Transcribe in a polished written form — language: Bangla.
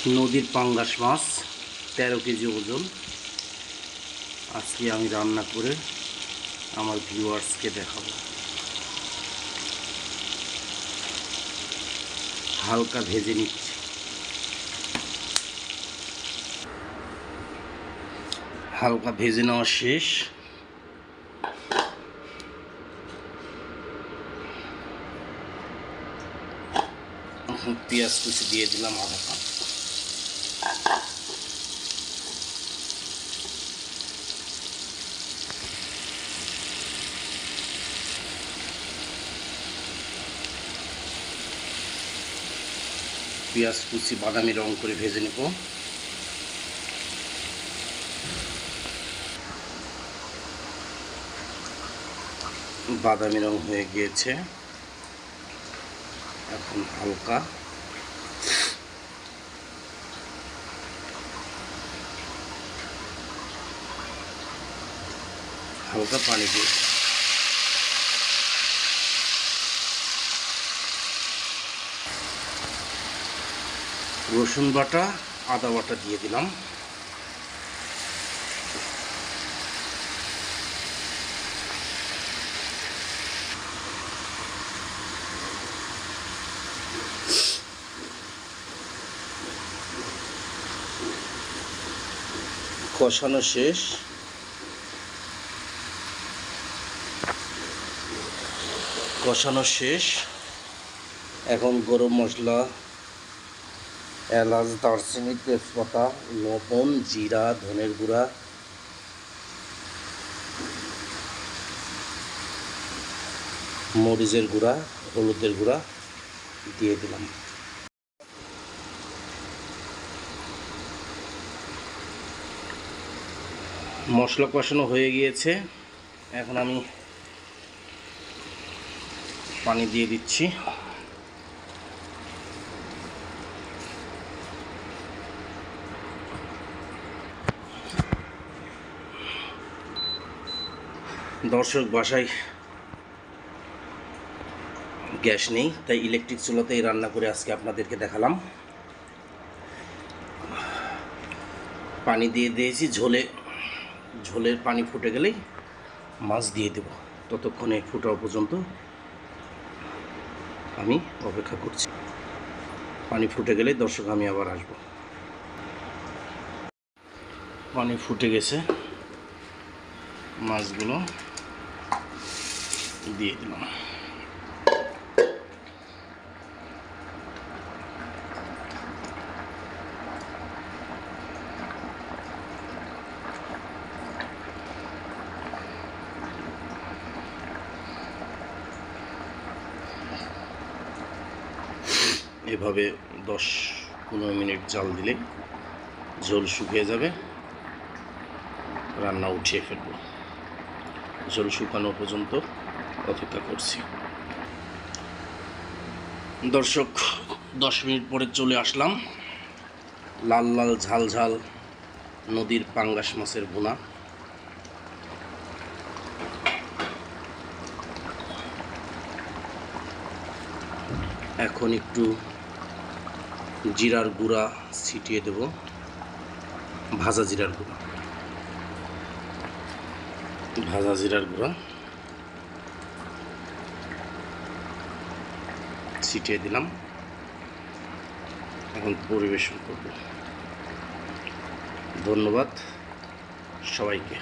নদীর পাঙ্গাস মাছ 13 কেজি ওজন। আজকে আমি রান্না করে আমার ভিউয়ার্সকে দেখাবো। হালকা ভেজে নিচ্ছি। হালকা ভেজে নেওয়া শেষ। পেঁয়াজ কুচি দিয়ে দিলাম আধা কাপ। পেঁয়াজ কুচি বাদামি রং করে ভেজে নেব। বাদামি রং হয়ে গিয়েছে, এখন হালকা পানি দিয়ে রসুন বাটা আদা বাটা দিয়ে দিলাম। কষানো শেষ। এখন গরম মশলা, এলাচ, দারচিনি, তেজপাতা, লবণ, জিরা, ধনের গুঁড়া, মরিচের গুঁড়া, হলুদের গুঁড়া দিয়ে দিলাম। মশলা কষানো হয়ে গিয়েছে, এখন আমি পানি দিয়ে দিচ্ছি। দর্শক, বাসায় গ্যাস নেই, তাই ইলেকট্রিক চুলাতেই রান্না করে আজকে আপনাদেরকে দেখালাম। পানি দিয়ে দিয়েছি, ঝোলের পানি ফুটে গেলেই মাছ দিয়ে দেব। ততক্ষণে ফুটাও পর্যন্ত আমি অপেক্ষা করছি। পানি ফুটে গেলে দর্শক আমি আবার আসব। পানি ফুটে গেছে, মাছগুলো দিয়ে দিলাম। এভাবে 10-15 মিনিট জাল দিলে ঝোল শুকিয়ে যাবে, রান্না উঠিয়ে ফেলব। ঝোল শুকানো পর্যন্ত অপেক্ষা করছি। দর্শক, 10 মিনিট পরে চলে আসলাম। লাল লাল ঝাল ঝাল নদীর পাঙ্গাস মাছের ভুনা। এখন একটু জিরার গুঁড়া ছিটিয়ে দেব, ভাজা জিরার গুঁড়া ছিটিয়ে দিলাম। এখন পরিবেশন করব। ধন্যবাদ সবাইকে।